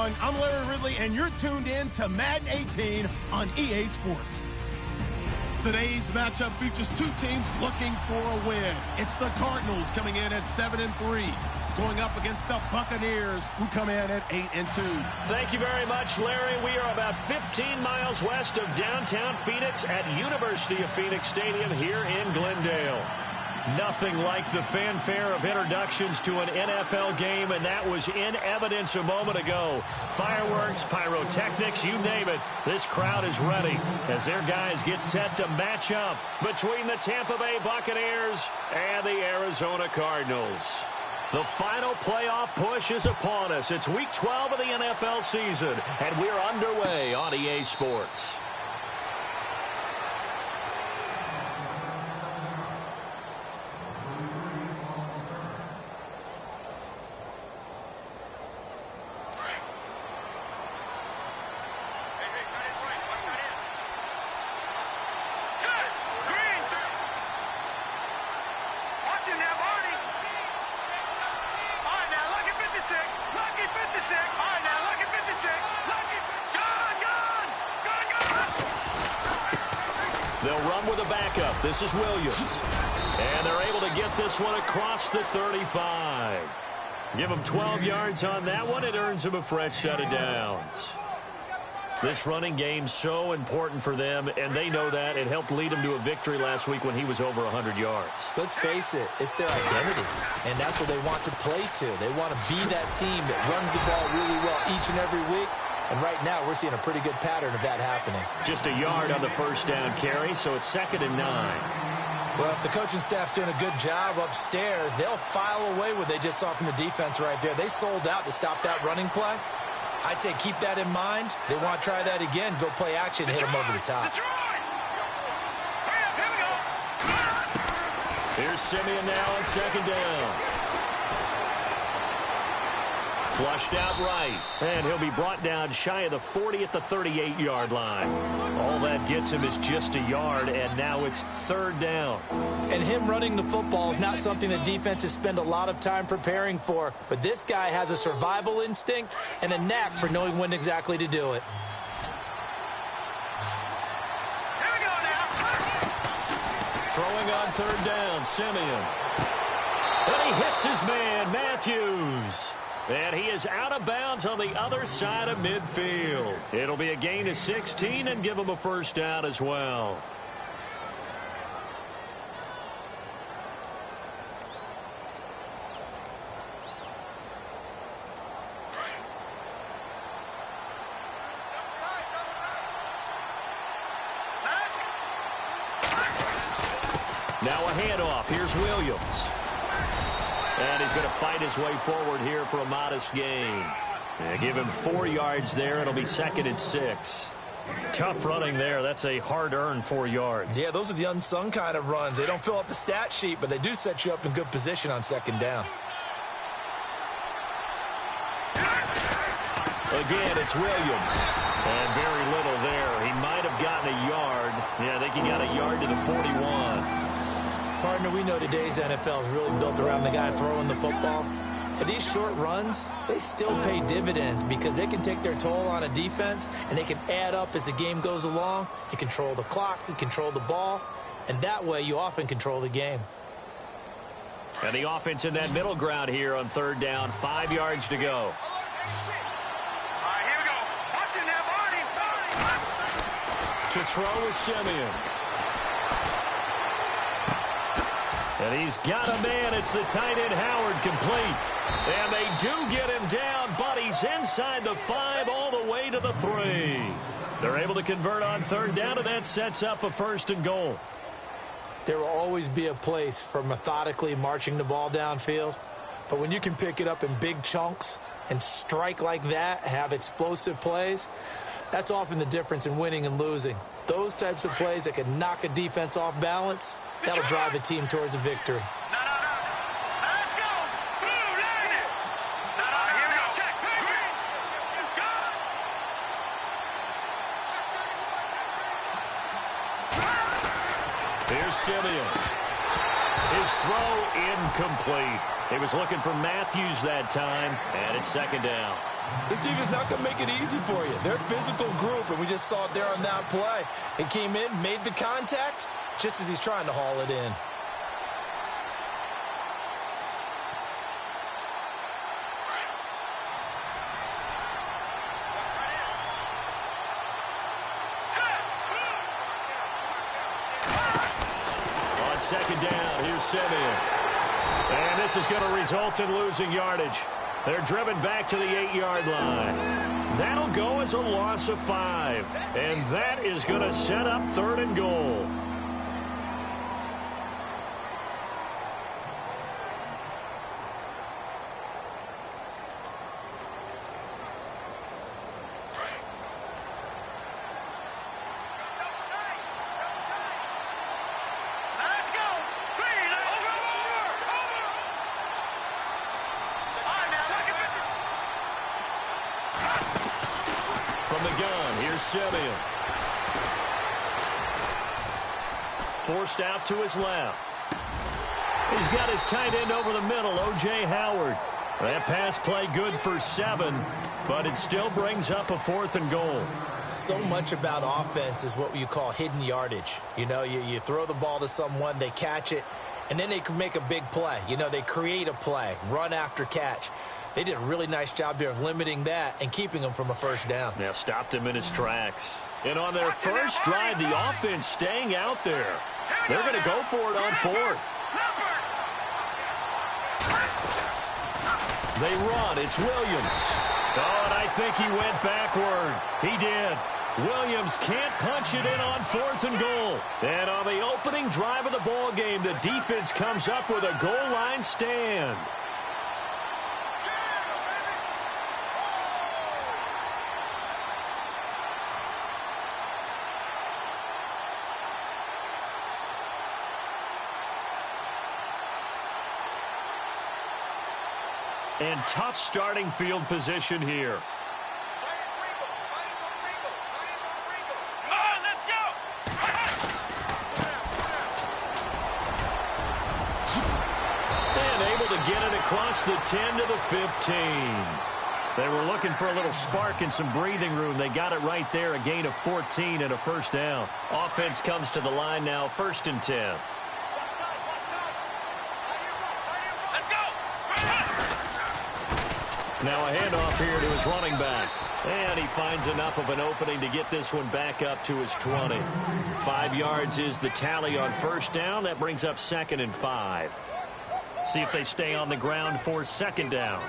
everyone. I'm Larry Ridley, and you're tuned in to Madden 18 on EA Sports. Today's matchup features two teams looking for a win. It's the Cardinals coming in at 7-3, going up against the Buccaneers, who come in at 8-2. Thank you very much, Larry. We are about 15 miles west of downtown Phoenix at University of Phoenix Stadium here in Glendale. Nothing like the fanfare of introductions to an NFL game, and that was in evidence a moment ago. Fireworks, pyrotechnics, you name it. This crowd is ready as their guys get set to match up between the Tampa Bay Buccaneers and the Arizona Cardinals. The final playoff push is upon us. It's Week 12 of the NFL season, and we're underway on EA Sports. They'll run with a backup. This is Williams. And they're able to get this one across the 35. Give them 12 yards on that one. It earns them a fresh set of downs. This running game's so important for them, and they know that. It helped lead them to a victory last week when he was over 100 yards. Let's face it, it's their identity, and that's what they want to play to. They want to be that team that runs the ball really well each and every week. And right now, we're seeing a pretty good pattern of that happening. Just a yard on the first down carry, so it's 2nd and 9. Well, if the coaching staff's doing a good job upstairs, they'll file away what they just saw from the defense right there. They sold out to stop that running play. I'd say keep that in mind. They want to try that again, go play action, hit them over the top. Here's Simeon now on 2nd down. Flushed out right, and he'll be brought down shy of the 40 at the 38-yard line. All that gets him is just a yard, and now it's 3rd down. And him running the football is not something that defenses spend a lot of time preparing for, but this guy has a survival instinct and a knack for knowing when exactly to do it. Here we go now. Throwing on 3rd down, Simeon. And he hits his man, Matthews. And he is out of bounds on the other side of midfield. It'll be a gain of 16 and give him a first down as well. Now a handoff. Here's Williams. And he's going to fight his way forward here for a modest gain. Give him 4 yards there. It'll be 2nd and 6. Tough running there. That's a hard-earned 4 yards. Yeah, those are the unsung kind of runs. They don't fill up the stat sheet, but they do set you up in good position on 2nd down. Again, it's Williams. And very little there. He might have gotten a yard. Yeah, I think he got a yard to the 41. Partner, we know today's NFL is really built around the guy throwing the football. But these short runs, they still pay dividends because they can take their toll on a defense and they can add up as the game goes along. You control the clock, you control the ball, and that way you often control the game. And the offense in that middle ground here on 3rd down, 5 yards to go. All right, here we go. Watch it now, Barney. To throw is Simeon. And he's got a man. It's the tight end, Howard, complete. And they do get him down, but he's inside the 5 all the way to the 3. They're able to convert on 3rd down, and that sets up a 1st and goal. There will always be a place for methodically marching the ball downfield. But when you can pick it up in big chunks and strike like that, have explosive plays, that's often the difference in winning and losing. Those types of plays that can knock a defense off balance, that'll drive a team towards a victory. Let's go. Blue, line it. Here we go. Check. Green. Go. Here's Simeon. His throw incomplete. He was looking for Matthews that time, and it's 2nd down. This defense is not going to make it easy for you. They're a physical group, and we just saw it there on that play. It came in, made the contact, just as he's trying to haul it in. On second down, here's Simeon. And this is going to result in losing yardage. They're driven back to the 8-yard line. That'll go as a loss of 5. And that is going to set up 3rd and goal. From the gun, here's Simeon. Forced out to his left. He's got his tight end over the middle, O.J. Howard. That pass play good for 7, but it still brings up a 4th and goal. So much about offense is what you call hidden yardage. You know, you throw the ball to someone, they catch it, and then they can make a big play. You know, they create a play, run after catch. They did a really nice job there of limiting that and keeping him from a first down. Now stopped him in his tracks. And on their first drive, the offense staying out there. They're going to go for it on 4th. They run. It's Williams. Oh, and I think he went backward. He did. Williams can't punch it in on 4th and goal. And on the opening drive of the ball game, the defense comes up with a goal line stand. And tough starting field position here. And able to get it across the 10 to the 15. They were looking for a little spark and some breathing room. They got it right there, a gain of 14 and a first down. Offense comes to the line now, 1st and 10. Now a handoff here to his running back. And he finds enough of an opening to get this one back up to his 20. 5 yards is the tally on first down. That brings up 2nd and 5. See if they stay on the ground for 2nd down.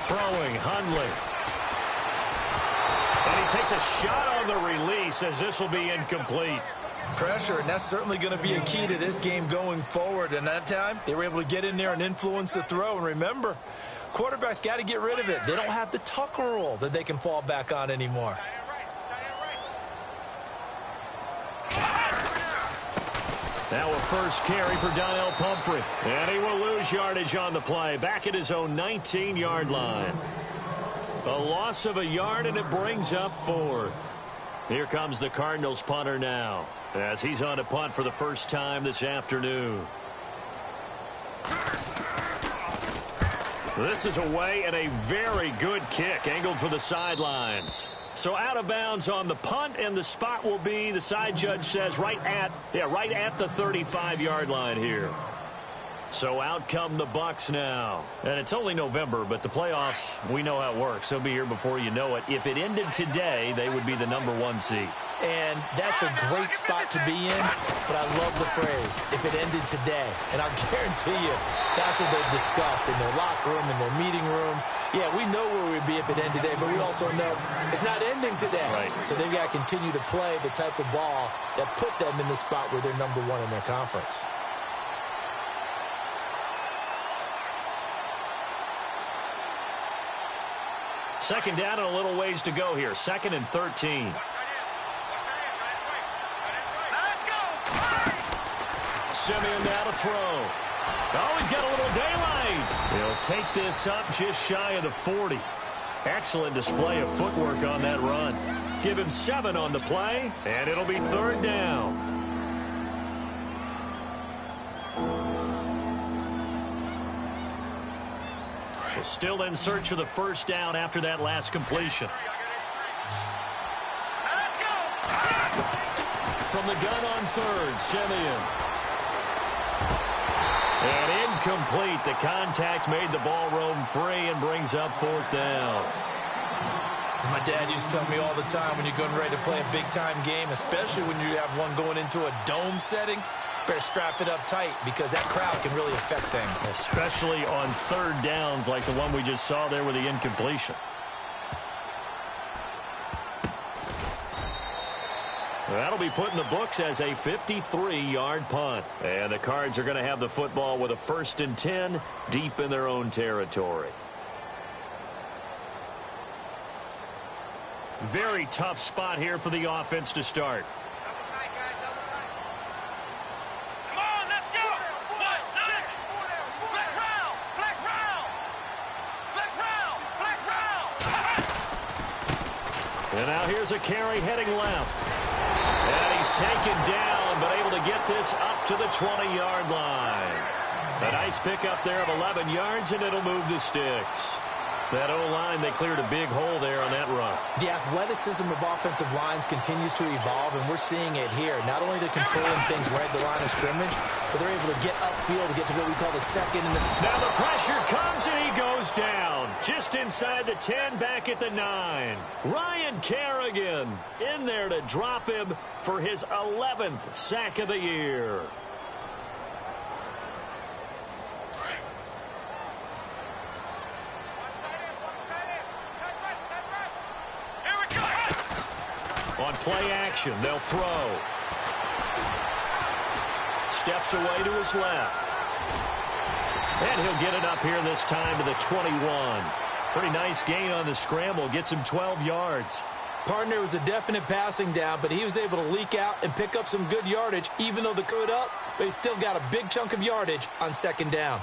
Throwing, Hundley. And he takes a shot on the release as this will be incomplete. Pressure, and that's certainly going to be a key to this game going forward. And that time, they were able to get in there and influence the throw. And remember, quarterbacks got to get rid of it. They don't have the Tucker rule that they can fall back on anymore. Now a first carry for Donnell Pumphrey. And he will lose yardage on the play. Back at his own 19-yard line. A loss of a yard, and it brings up 4th. Here comes the Cardinals punter now, as he's on to punt for the first time this afternoon. This is away and a very good kick, angled for the sidelines. So out of bounds on the punt, and the spot will be, the side judge says, right at the 35-yard line here. So out come the Bucs now. And it's only November, but the playoffs, we know how it works. They'll be here before you know it. If it ended today, they would be the #1 seed. And that's a great spot to be in, but I love the phrase, if it ended today. And I'll guarantee you, that's what they've discussed in their locker room, in their meeting rooms. Yeah, we know where we'd be if it ended today, but we also know it's not ending today. Right. So they've got to continue to play the type of ball that put them in the spot where they're #1 in their conference. Second down and a little ways to go here. 2nd and 13. Simeon now to throw. Oh, he's got a little daylight. He'll take this up just shy of the 40. Excellent display of footwork on that run. Give him 7 on the play, and it'll be 3rd down. Well, still in search of the first down after that last completion. Let's go. From the gun on third, Simeon. And incomplete. The contact made the ball roam free and brings up fourth down. As my dad used to tell me all the time, when you're getting ready to play a big-time game, especially when you have one going into a dome setting, better strap it up tight because that crowd can really affect things. Especially on third downs like the one we just saw there with the incompletion. That'll be put in the books as a 53-yard punt. And the Cards are going to have the football with a 1st and 10 deep in their own territory. Very tough spot here for the offense to start. Come on, let's go. Flex round. Flex round. Flex round. Flex round. And now here's a carry heading left. And he's taken down, but able to get this up to the 20-yard line. A nice pickup there of 11 yards, and it'll move the sticks. That O-line, they cleared a big hole there on that run. The athleticism of offensive lines continues to evolve, and we're seeing it here. Not only they're controlling things right at the line of scrimmage, but they're able to get upfield to get to what we call the second. And now the pressure comes, and he goes down. Just inside the 10, back at the 9. Ryan Kerrigan in there to drop him for his 11th sack of the year. On play action, they'll throw. Steps away to his left. And he'll get it up here this time to the 21. Pretty nice gain on the scramble. Gets him 12 yards. Partner was a definite passing down, but he was able to leak out and pick up some good yardage, even though the good up, but he still got a big chunk of yardage on 2nd down.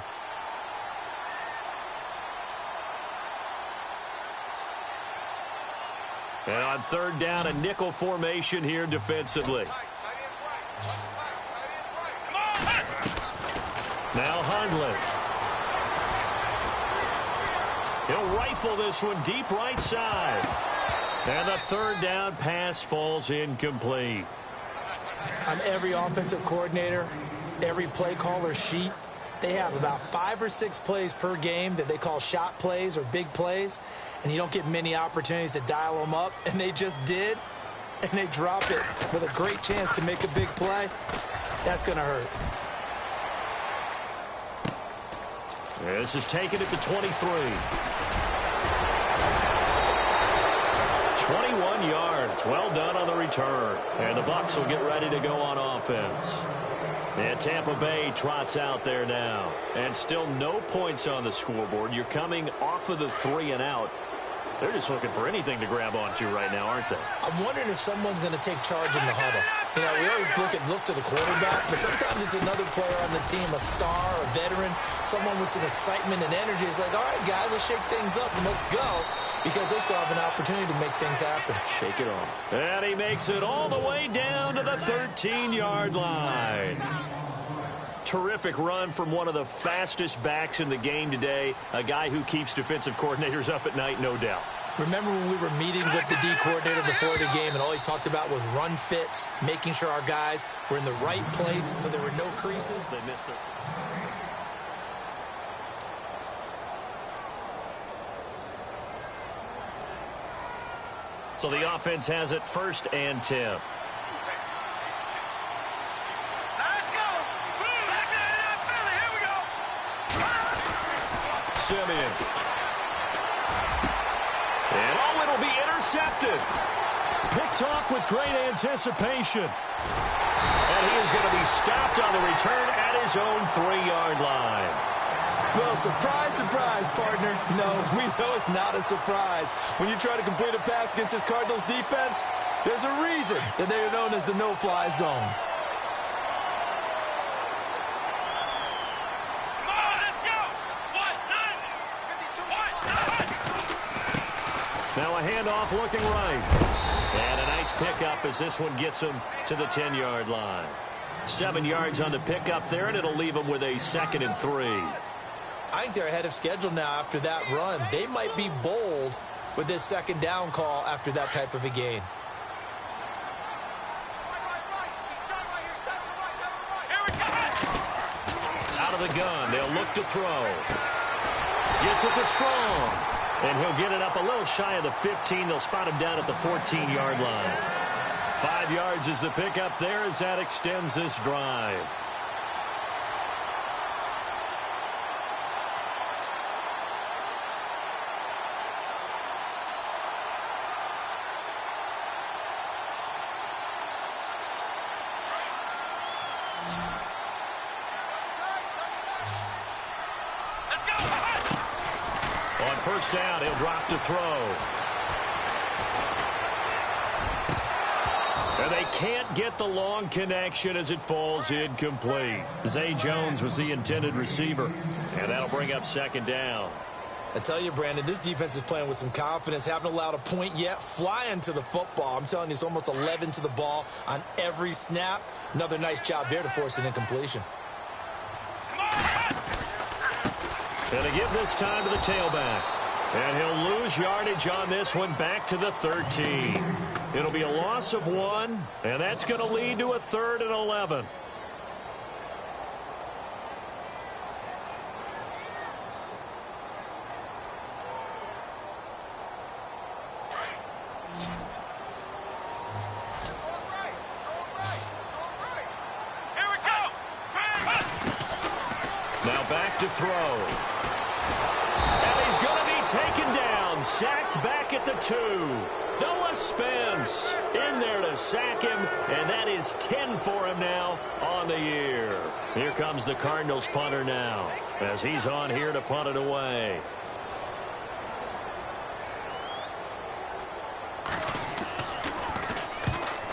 And on 3rd down, a nickel formation here defensively. Now Hundley. He'll rifle this one deep right side. And the 3rd down pass falls incomplete. On every offensive coordinator, every play caller sheet, they have about 5 or 6 plays per game that they call shot plays or big plays, and you don't get many opportunities to dial them up, and they just did, and they drop it with a great chance to make a big play. That's going to hurt. This is taken at the 23. 21 yards. Well done on the return. And the Bucs will get ready to go on offense. And Tampa Bay trots out there now. And still no points on the scoreboard. You're coming off of the 3 and out. They're just looking for anything to grab onto right now, aren't they? I'm wondering if someone's going to take charge in the huddle. You know, we always look to the quarterback, but sometimes it's another player on the team, a star, a veteran, someone with some excitement and energy. It's like, all right, guys, let's shake things up and let's go, because they still have an opportunity to make things happen. Shake it off. And he makes it all the way down to the 13-yard line. Terrific run from one of the fastest backs in the game today, a guy who keeps defensive coordinators up at night, no doubt. Remember when we were meeting with the D coordinator before the game, and all he talked about was run fits, making sure our guys were in the right place so there were no creases. They missed their... So the offense has it 1st and 10. Simeon. And it'll be intercepted. Picked off with great anticipation. And he is going to be stopped on the return at his own 3-yard line. Well, surprise, surprise, partner. No, we know it's not a surprise. When you try to complete a pass against this Cardinals defense, there's a reason that they are known as the no-fly zone. Now a handoff looking right. And a nice pickup as this one gets him to the 10-yard line. 7 yards on the pickup there, and it'll leave him with a 2nd and 3. I think they're ahead of schedule now after that run. They might be bold with this second down call after that type of a gain. Out of the gun, they'll look to throw. Gets it to Strong. And he'll get it up a little shy of the 15. They'll spot him down at the 14-yard line. 5 yards is the pickup there as that extends this drive. On first down, he'll drop to throw. And they can't get the long connection as it falls incomplete. Zay Jones was the intended receiver. And that'll bring up second down. I tell you, Brandon, this defense is playing with some confidence. Haven't allowed a point yet. Flying to the football. I'm telling you, it's almost 11 to the ball on every snap. Another nice job there to force an incompletion. And to give this time to the tailback. And he'll lose yardage on this one back to the 13. It'll be a loss of 1, and that's going to lead to a 3rd and 11. Now back to throw. And he's going to be taken down, sacked back at the 2. Noah Spence in there to sack him, and that is 10 for him now on the year. Here comes the Cardinals punter now as he's on here to punt it away.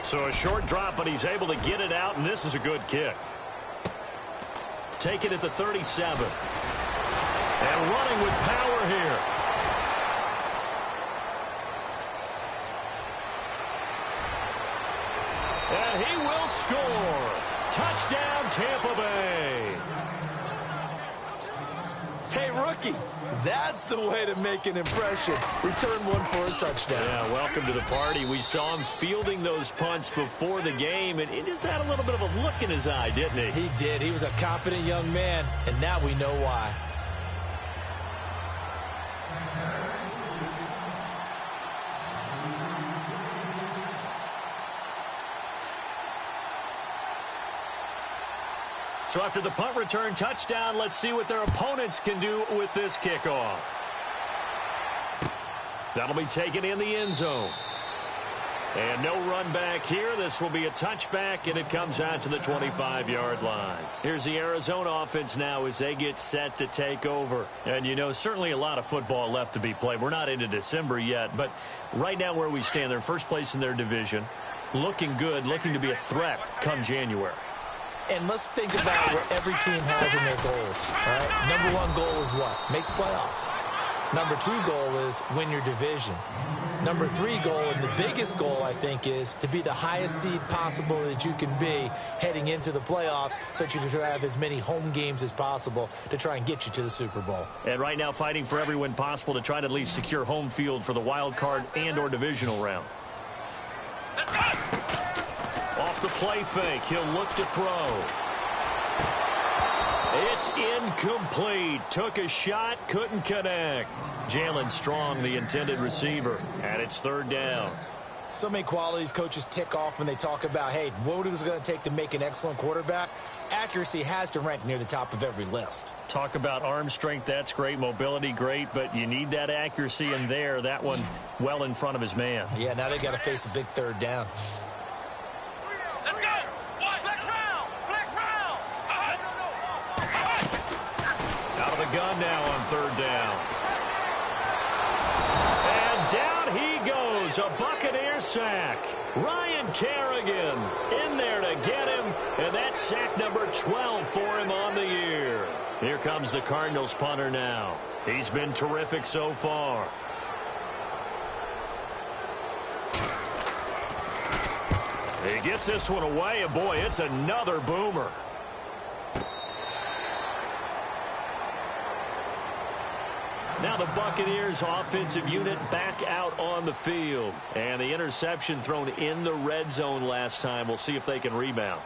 So a short drop, but he's able to get it out, and this is a good kick. Take it at the 37. And running with power here. And he will score. Touchdown, Tampa Bay. Hey, rookie, that's the way to make an impression. Return one for a touchdown. Yeah, welcome to the party. We saw him fielding those punts before the game, and he just had a little bit of a look in his eye, didn't he? He did. He was a confident young man, and now we know why. So after the punt return touchdown, let's see what their opponents can do with this kickoff. That'll be taken in the end zone. And no run back here. This will be a touchback, and it comes out to the 25-yard line. Here's the Arizona offense now as they get set to take over. And, you know, certainly a lot of football left to be played. We're not into December yet, but right now where we stand, they're first place in their division. Looking good, looking to be a threat come January. And let's think about what every team has in their goals. All right? Number 1 goal is what? Make the playoffs. Number 2 goal is win your division. Number 3 goal, and the biggest goal, I think, is to be the highest seed possible that you can be heading into the playoffs so that you can have as many home games as possible to try and get you to the Super Bowl. And right now fighting for every win possible to try to at least secure home field for the wild card and or divisional round. Off the play fake, he'll look to throw. It's incomplete. Took a shot, couldn't connect. Jalen Strong, the intended receiver, and it's 3rd down. So many qualities coaches tick off when they talk about, hey, what is it going to take to make an excellent quarterback? Accuracy has to rank near the top of every list. Talk about arm strength, that's great. Mobility, great, but you need that accuracy in there. That one well in front of his man. Yeah, now they got to face a big 3rd down. Let's go! Flex round! Flex round! Out of the gun now on 3rd down. And down he goes. A Buccaneer sack. Ryan Kerrigan in there to get him. And that's sack number 12 for him on the year. Here comes the Cardinals punter now. He's been terrific so far. He gets this one away, and boy, it's another boomer. Now the Buccaneers offensive unit back out on the field. And the interception thrown in the red zone last time. We'll see if they can rebound.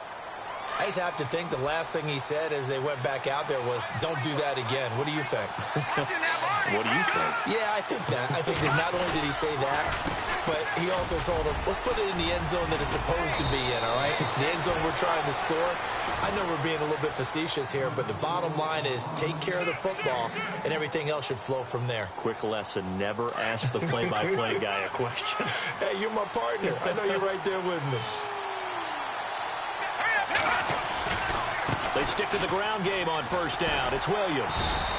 I just have to think the last thing he said as they went back out there was, don't do that again. What do you think? What do you think? Yeah, I think that. I think that not only did he say that, but he also told him, let's put it in the end zone that it's supposed to be in, all right? The end zone we're trying to score. I know we're being a little bit facetious here, but the bottom line is take care of the football, and everything else should flow from there. Quick lesson, never ask the play-by-play guy a question. Hey, you're my partner. I know you're right there with me. They stick to the ground game on first down. It's Williams.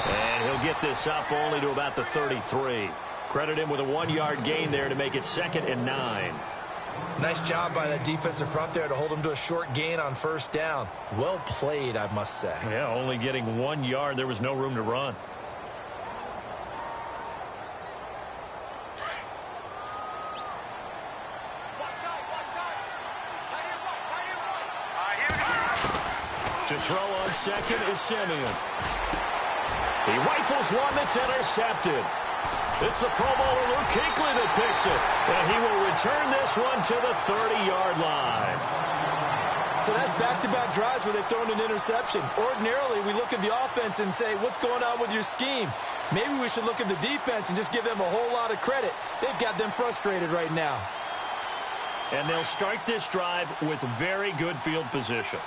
And he'll get this up only to about the 33. Credit him with a 1-yard gain there to make it 2nd and 9. Nice job by that defensive front there to hold him to a short gain on first down. Well played, I must say. Yeah, only getting 1 yard. There was no room to run. To throw on second is Simeon. He rifles one that's intercepted. It's the Pro Bowler Luke Kuechly that picks it. And he will return this one to the 30-yard line. So that's back-to-back drives where they've thrown an interception. Ordinarily, we look at the offense and say, what's going on with your scheme? Maybe we should look at the defense and just give them a whole lot of credit. They've got them frustrated right now. And they'll start this drive with very good field position.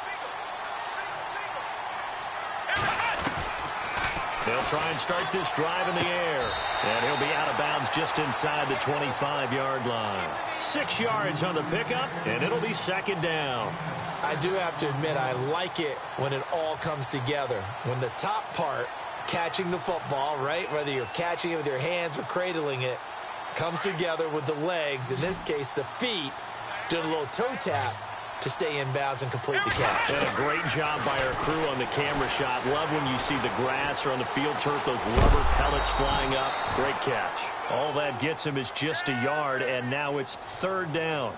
They'll try and start this drive in the air. And he'll be out of bounds just inside the 25-yard line. 6 yards on the pickup, and it'll be 2nd down. I do have to admit, I like it when it all comes together. When the top part, catching the football, right, whether you're catching it with your hands or cradling it, comes together with the legs, in this case the feet, doing a little toe tap to stay in bounds and complete the catch. And a great job by our crew on the camera shot. Love when you see the grass or on the field turf, those rubber pellets flying up. Great catch. All that gets him is just a yard, and now it's 3rd down.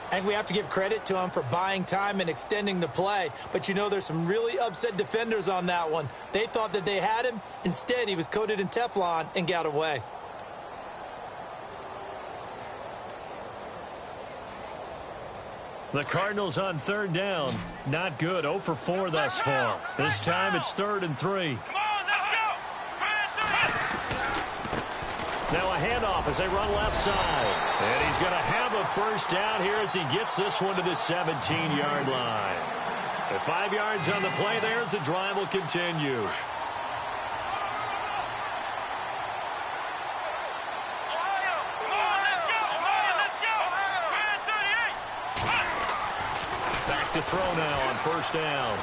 I think we have to give credit to him for buying time and extending the play. But, you know, there's some really upset defenders on that one. They thought that they had him. Instead, he was coated in Teflon and got away. The Cardinals on 3rd down. Not good. 0 for 4 thus far. This time it's 3rd and 3. Now a handoff as they run left side. And he's going to have a first down here as he gets this one to the 17-yard line. With 5 yards on the play there as the drive will continue. To throw now on first down.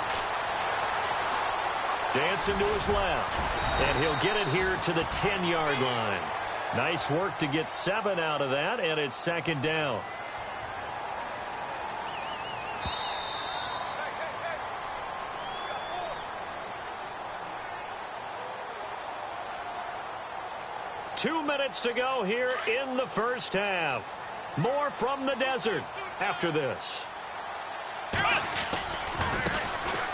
Dancing to his left. And he'll get it here to the 10-yard line. Nice work to get 7 out of that, and it's 2nd down. Two minutes to go here in the first half. More from the desert after this.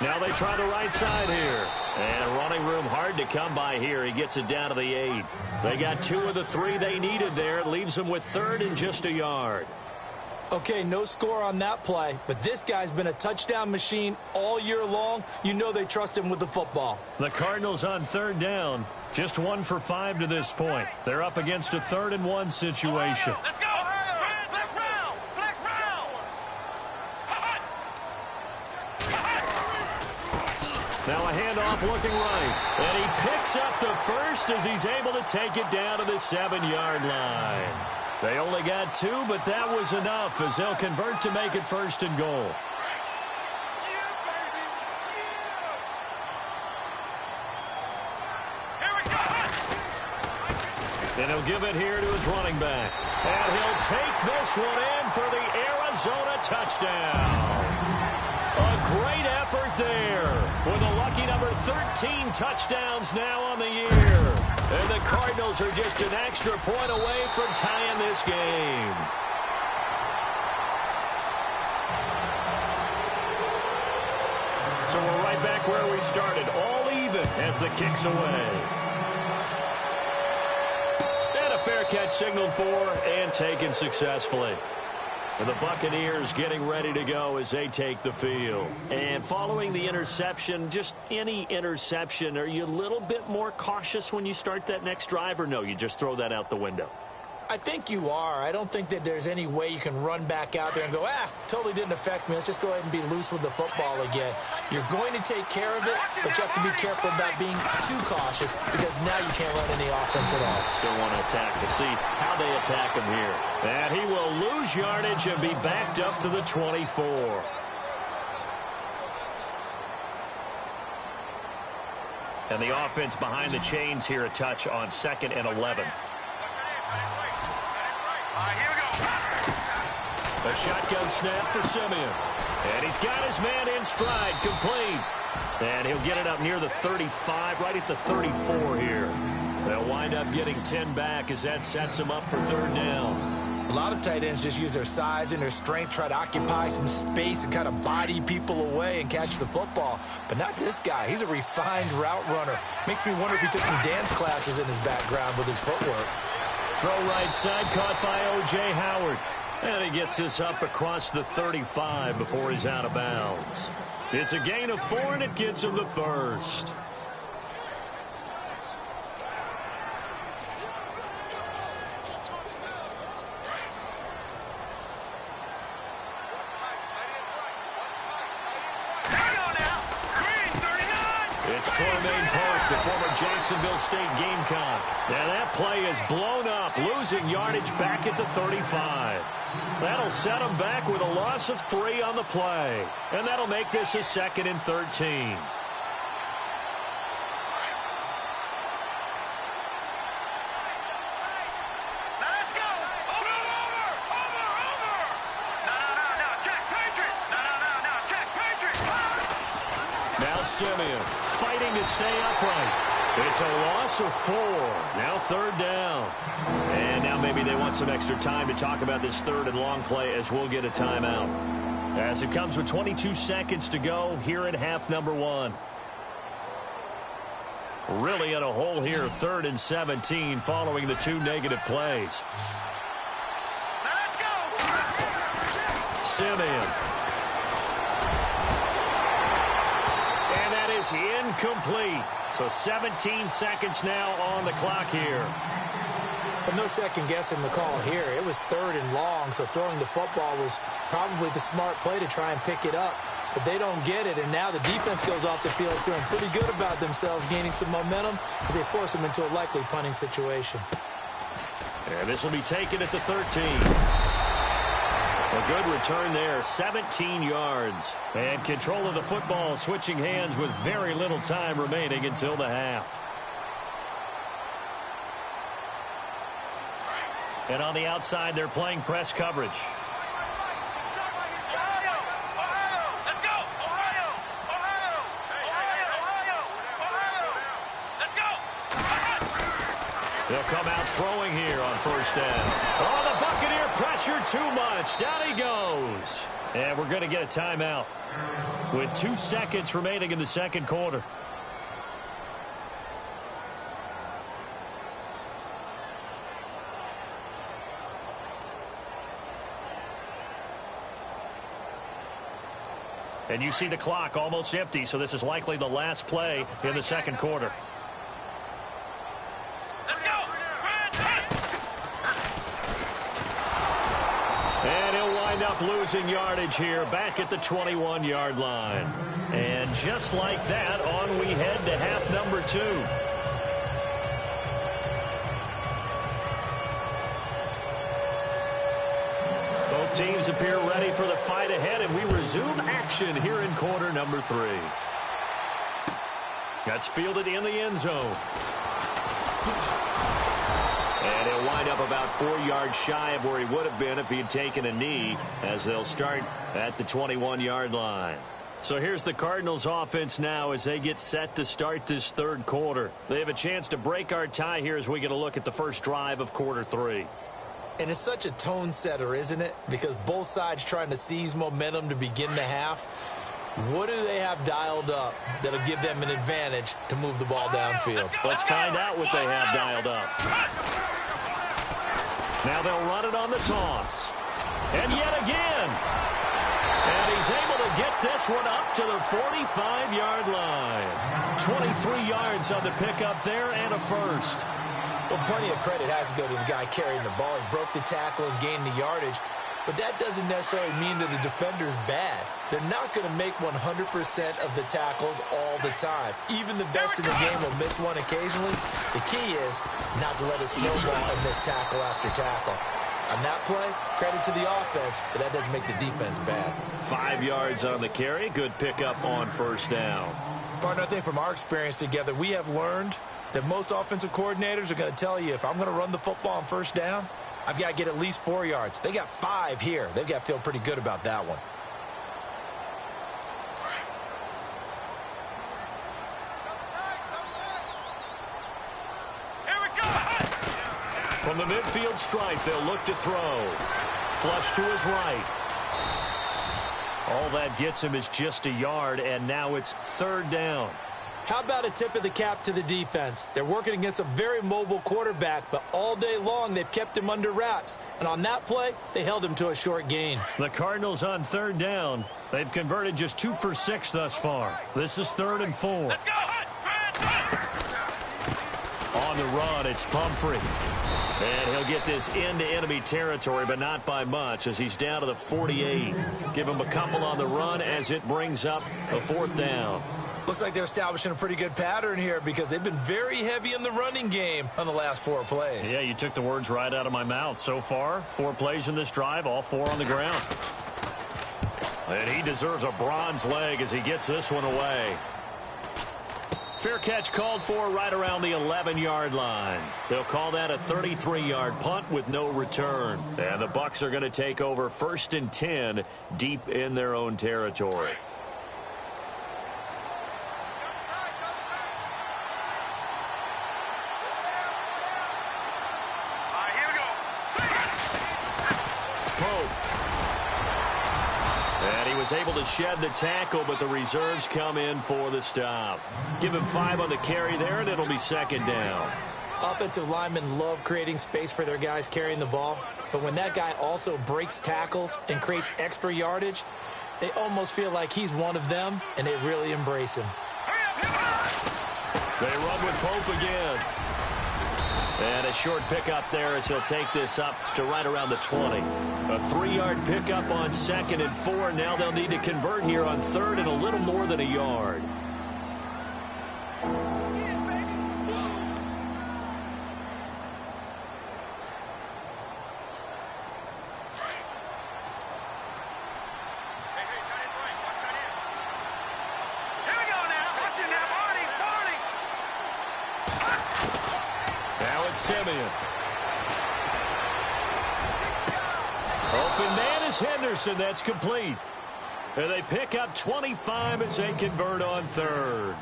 Now they try the right side here. And running room hard to come by here. He gets it down to the 8. They got 2 of the 3 they needed there. It leaves them with 3rd and just a yard. Okay, no score on that play, but this guy's been a touchdown machine all year long. You know they trust him with the football. The Cardinals on 3rd down. Just 1 for 5 to this point. They're up against a 3rd and 1 situation. Let's go! Flex round! Now a handoff looking right. And he picks up the first as he's able to take it down to the 7-yard line. They only got 2, but that was enough as they'll convert to make it 1st and goal. And he'll give it here to his running back. And he'll take this one in for the Arizona touchdown. A great effort there with a lucky number 13 touchdowns now on the year. And the Cardinals are just an extra point away from tying this game. So we're right back where we started, all even as the kick's away. catch signaled for and taken successfully. And the Buccaneers getting ready to go as they take the field. And following the interception, just any interception, are you a little bit more cautious when you start that next drive, or no, you just throw that out the window? I think you are. I don't think that there's any way you can run back out there and go, totally didn't affect me. Let's just go ahead and be loose with the football again. You're going to take care of it, but you have to be careful about being too cautious because now you can't run any offense at all. Still want to attack. We'll see how they attack him here. And he will lose yardage and be backed up to the 24. And the offense behind the chains here, a touch on 2nd and 11. Here we go. A shotgun snap for Simeon. And he's got his man in stride, complete. And he'll get it up near the 35, right at the 34 here. They'll wind up getting 10 back as that sets him up for 3rd down. A lot of tight ends just use their size and their strength, try to occupy some space and kind of body people away and catch the football. But not this guy. He's a refined route runner. Makes me wonder if he took some dance classes in his background with his footwork. Throw right side, caught by O.J. Howard. And he gets this up across the 35 before he's out of bounds. It's a gain of 4, and it gets him the first. It's Tremaine Park, the former Jacksonville State Gamecock. Now that play is blown up, losing yardage back at the 35. That'll set him back with a loss of 3 on the play. And that'll make this a 2nd and 13. Let's go. Over. No. Check, Patriot. No. Check, Patriot. Now Simeon fighting to stay upright. It's a loss of 4. Now 3rd down. And now maybe they want some extra time to talk about this 3rd and long play as we'll get a timeout. As it comes with 22 seconds to go here at half number 1. Really in a hole here, 3rd and 17 following the 2 negative plays. Let's go. Simeon. And that is incomplete. So 17 seconds now on the clock here. But no second guessing the call here. It was 3rd and long, so throwing the football was probably the smart play to try and pick it up. But they don't get it, and now the defense goes off the field feeling pretty good about themselves, gaining some momentum as they force them into a likely punting situation. And this will be taken at the 13. A good return there, 17 yards. And control of the football, switching hands with very little time remaining until the half. And on the outside, they're playing press coverage. They'll come out throwing here on 1st down. Oh, the Buccaneer pressure too much. Down he goes. And we're going to get a timeout with 2 seconds remaining in the 2nd quarter. And you see the clock almost empty, so this is likely the last play in the 2nd quarter. And he'll wind up losing yardage here back at the 21-yard line. And just like that, on we head to half number 2. Both teams appear ready for the fight ahead, and we resume action here in quarter number 3. That's fielded in the end zone. And he'll wind up about 4 yards shy of where he would have been if he had taken a knee, as they'll start at the 21-yard line. So here's the Cardinals offense now as they get set to start this 3rd quarter. They have a chance to break our tie here as we get a look at the first drive of quarter 3. And it's such a tone setter, isn't it? Because both sides trying to seize momentum to begin the half. What do they have dialed up that'll give them an advantage to move the ball downfield? Let's find out what they have dialed up. Now they'll run it on the toss. And yet again. And he's able to get this one up to the 45-yard line. 23 yards on the pickup there and a first. Well, plenty of credit has to go to the guy carrying the ball. He broke the tackle and gained the yardage. But that doesn't necessarily mean that the defender's bad. They're not going to make 100% of the tackles all the time. Even the best in the game will miss one occasionally. The key is not to let it snowball and miss tackle after tackle. On that play, credit to the offense, but that doesn't make the defense bad. 5 yards on the carry. Good pickup on first down. Partner, I think from our experience together, we have learned that most offensive coordinators are going to tell you, if I'm going to run the football on first down, I've got to get at least 4 yards. They got 5 here. They've got to feel pretty good about that one. Here we go. From the midfield stripe, they'll look to throw. Flush to his right. All that gets him is just a yard, and now it's third down. How about a tip of the cap to the defense? They're working against a very mobile quarterback, but all day long they've kept him under wraps. And on that play, they held him to a short gain. The Cardinals on third down. They've converted just 2 for 6 thus far. This is 3rd and 4. Let's go. On the run, it's Pumphrey. And he'll get this into enemy territory, but not by much, as he's down to the 48. Give him a couple on the run as it brings up a 4th down. Looks like they're establishing a pretty good pattern here because they've been very heavy in the running game on the last 4 plays. Yeah, you took the words right out of my mouth. So far, 4 plays in this drive, all 4 on the ground. And he deserves a bronze leg as he gets this one away. Fair catch called for right around the 11-yard line. They'll call that a 33-yard punt with no return. And the Bucs are going to take over 1st and 10 deep in their own territory. Was able to shed the tackle, but the reserves come in for the stop. Give him 5 on the carry there, and it'll be 2nd down. Offensive linemen love creating space for their guys carrying the ball, but when that guy also breaks tackles and creates extra yardage, they almost feel like he's one of them, and they really embrace him. They run with Pope again. And a short pickup there as he'll take this up to right around the 20. A 3-yard pickup on 2nd and 4. Now they'll need to convert here on 3rd and a little more than a yard. Simeon. Open man is Henderson. That's complete. And they pick up 25 as they convert on 3rd.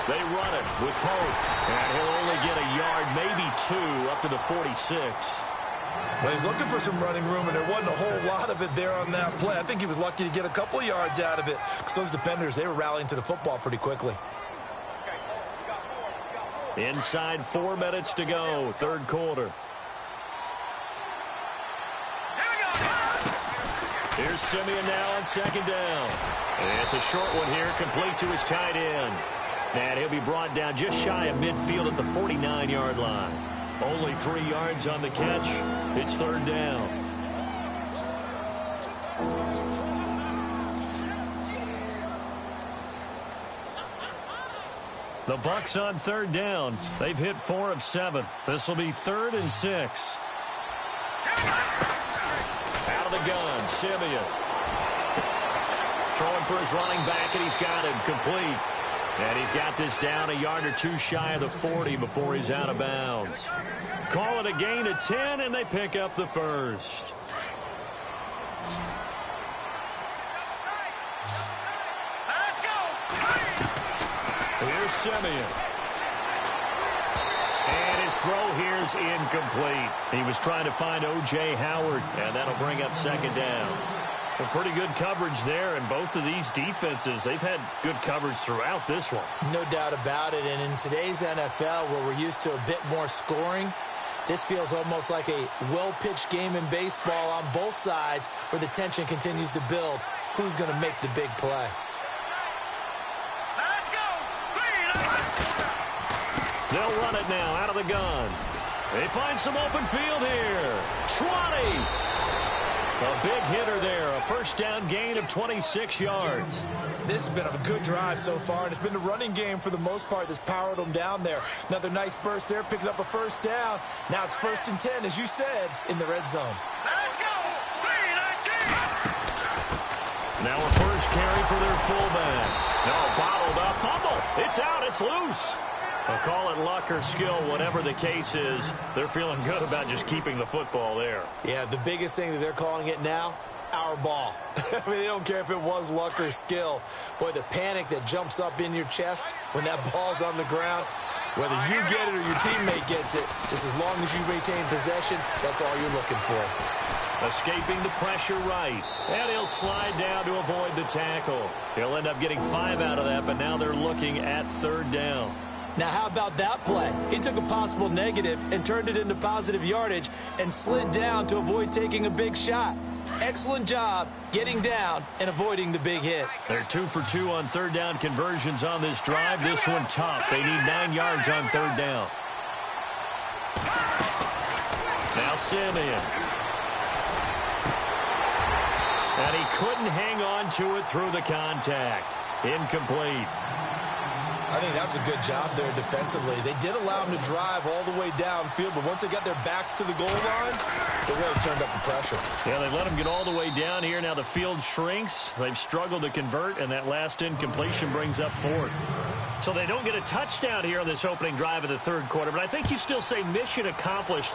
They run it with Pope, and he'll only get a yard, maybe 2, up to the 46. Well, he's looking for some running room, and there wasn't a whole lot of it there on that play. I think he was lucky to get a couple of yards out of it, because those defenders, they were rallying to the football pretty quickly. Inside 4 minutes to go, 3rd quarter. Here's Simeon now on 2nd down. And it's a short one here, complete to his tight end. And he'll be brought down just shy of midfield at the 49-yard line. Only 3 yards on the catch. It's 3rd down. The Bucs on 3rd down. They've hit 4 of 7. This will be 3rd and 6. Out of the gun, Simeon. Throwing for his running back, and he's got him complete. And he's got this down a yard or 2 shy of the 40 before he's out of bounds. Call it a gain of 10, and they pick up the first. Let's go. Here's Simeon. His throw here's incomplete. He was trying to find O.J. Howard, and that'll bring up second down. Well, pretty good coverage there, and both of these defenses, they've had good coverage throughout this one. No doubt about it, and in today's NFL, where we're used to a bit more scoring, this feels almost like a well-pitched game in baseball on both sides where the tension continues to build. Who's going to make the big play? Let's go. They'll run it now out of the gun. They find some open field here. 20. A big hitter there. A first down gain of 26 yards. This has been a good drive so far, and it's been the running game for the most part that's powered them down there. Another nice burst there, picking up a first down. Now it's 1st and 10, as you said, in the red zone. Let's go. Now a first carry for their fullback. No, bottled up. Fumble. It's out. It's loose. I'll call it luck or skill, whatever the case is. They're feeling good about just keeping the football there. Yeah, the biggest thing that they're calling it now, our ball. I mean, they don't care if it was luck or skill. Boy, the panic that jumps up in your chest when that ball's on the ground, whether you get it or your teammate gets it, just as long as you retain possession, that's all you're looking for. Escaping the pressure right. And he'll slide down to avoid the tackle. He'll end up getting 5 out of that, but now they're looking at 3rd down. Now, how about that play? He took a possible negative and turned it into positive yardage and slid down to avoid taking a big shot. Excellent job getting down and avoiding the big hit. They're 2 for 2 on 3rd down conversions on this drive. This one tough. They need 9 yards on 3rd down. Now Simeon. And he couldn't hang on to it through the contact. Incomplete. I think that was a good job there defensively. They did allow him to drive all the way downfield, but once they got their backs to the goal line, they really turned up the pressure. Yeah, they let him get all the way down here. Now the field shrinks. They've struggled to convert, and that last incompletion brings up 4th. So they don't get a touchdown here on this opening drive of the 3rd quarter, but I think you still say mission accomplished